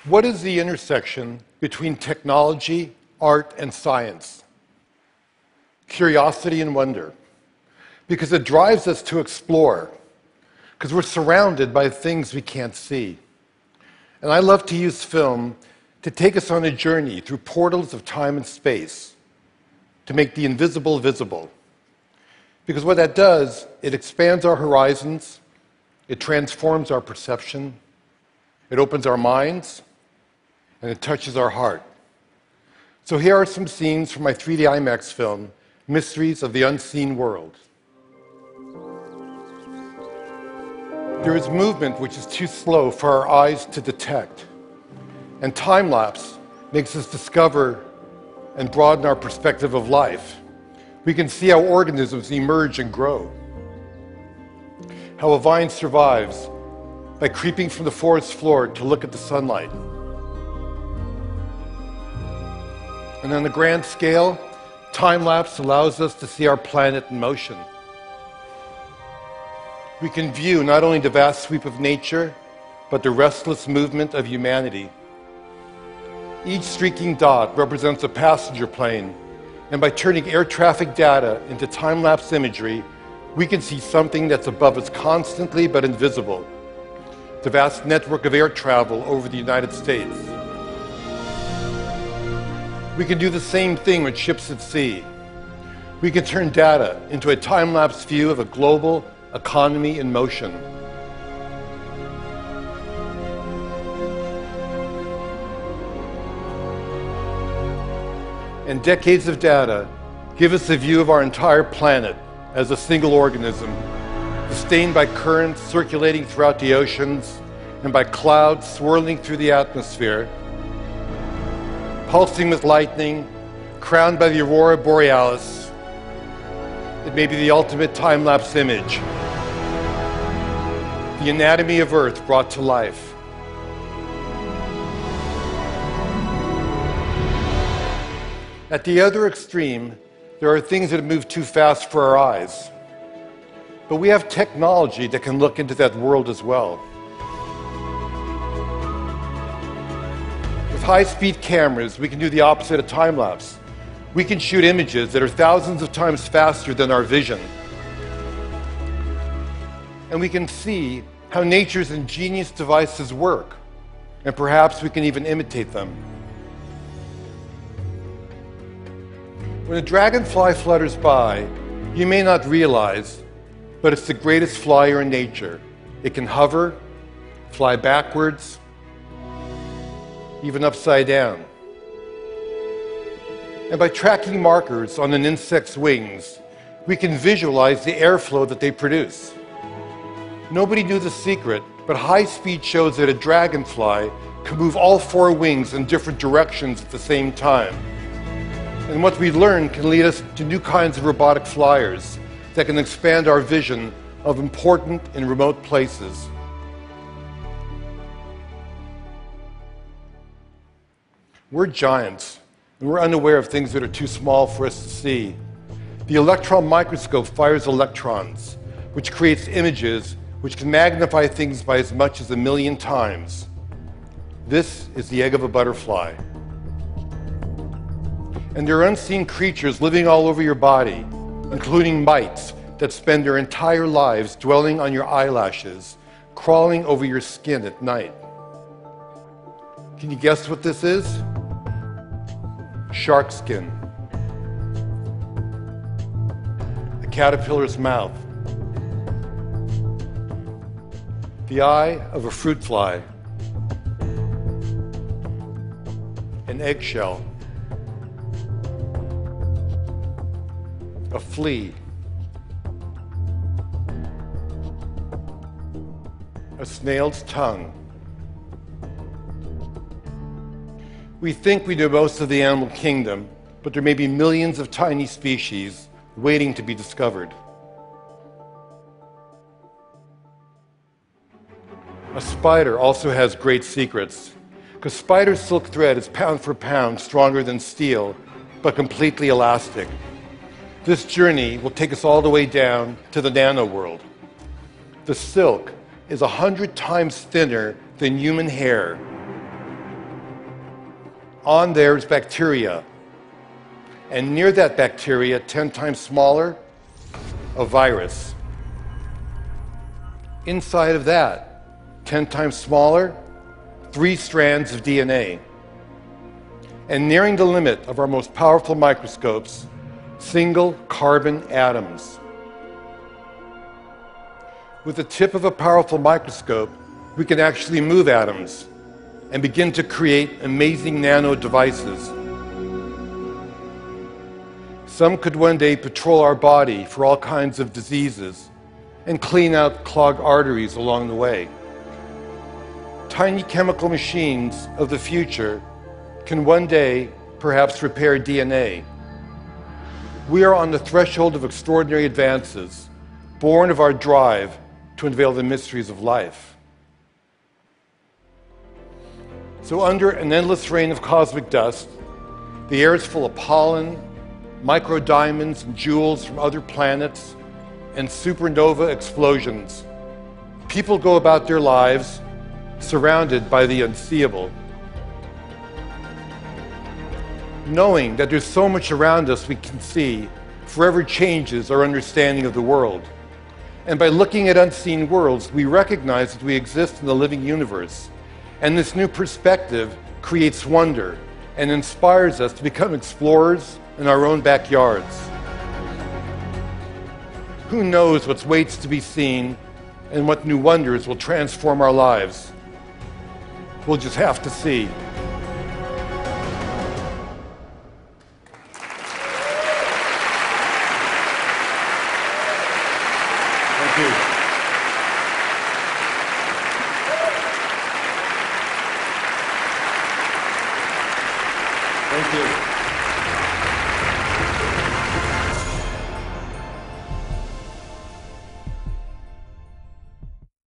What is the intersection between technology, art, and science? Curiosity and wonder. Because it drives us to explore. Because we're surrounded by things we can't see. And I love to use film to take us on a journey through portals of time and space, to make the invisible visible. Because what that does, it expands our horizons, it transforms our perception, it opens our minds, and it touches our heart. So here are some scenes from my 3D IMAX film, Mysteries of the Unseen World. There is movement which is too slow for our eyes to detect. And time-lapse makes us discover and broaden our perspective of life. We can see how organisms emerge and grow. How a vine survives by creeping from the forest floor to look at the sunlight. And on the grand scale, time-lapse allows us to see our planet in motion. We can view not only the vast sweep of nature, but the restless movement of humanity. Each streaking dot represents a passenger plane, and by turning air traffic data into time-lapse imagery, we can see something that's above us constantly but invisible. The vast network of air travel over the United States. We can do the same thing with ships at sea. We can turn data into a time-lapse view of a global economy in motion. And decades of data give us a view of our entire planet as a single organism, sustained by currents circulating throughout the oceans and by clouds swirling through the atmosphere, pulsing with lightning, crowned by the aurora borealis. It may be the ultimate time-lapse image. The anatomy of Earth brought to life. At the other extreme, there are things that move too fast for our eyes. But we have technology that can look into that world as well. With high-speed cameras, we can do the opposite of time-lapse. We can shoot images that are thousands of times faster than our vision. And we can see how nature's ingenious devices work. And perhaps we can even imitate them. When a dragonfly flutters by, you may not realize, but it's the greatest flyer in nature. It can hover, fly backwards, even upside down. And by tracking markers on an insect's wings, we can visualize the airflow that they produce. Nobody knew the secret, but high speed shows that a dragonfly can move all four wings in different directions at the same time. And what we learn can lead us to new kinds of robotic flyers that can expand our vision of important and remote places. We're giants, and we're unaware of things that are too small for us to see. The electron microscope fires electrons, which creates images which can magnify things by as much as 1,000,000 times. This is the egg of a butterfly. And there are unseen creatures living all over your body, including mites that spend their entire lives dwelling on your eyelashes, crawling over your skin at night. Can you guess what this is? Shark skin. A caterpillar's mouth. The eye of a fruit fly. An eggshell. A flea. A snail's tongue. We think we know most of the animal kingdom, but there may be millions of tiny species waiting to be discovered. A spider also has great secrets, because spider silk thread is pound for pound stronger than steel, but completely elastic. This journey will take us all the way down to the nano world. The silk is 100 times thinner than human hair, On there is bacteria. And near that bacteria, 10 times smaller, a virus. Inside of that, 10 times smaller, 3 strands of DNA. And nearing the limit of our most powerful microscopes, single carbon atoms. With the tip of a powerful microscope, we can actually move atoms and begin to create amazing nano devices. Some could one day patrol our body for all kinds of diseases and clean out clogged arteries along the way. Tiny chemical machines of the future can one day perhaps repair DNA. We are on the threshold of extraordinary advances, born of our drive to unveil the mysteries of life. So under an endless rain of cosmic dust, the air is full of pollen, microdiamonds and jewels from other planets, and supernova explosions. People go about their lives surrounded by the unseeable, knowing that there's so much around us we can see forever changes our understanding of the world. And by looking at unseen worlds, we recognize that we exist in the living universe. And this new perspective creates wonder and inspires us to become explorers in our own backyards. Who knows what waits to be seen and what new wonders will transform our lives? We'll just have to see. Thank you.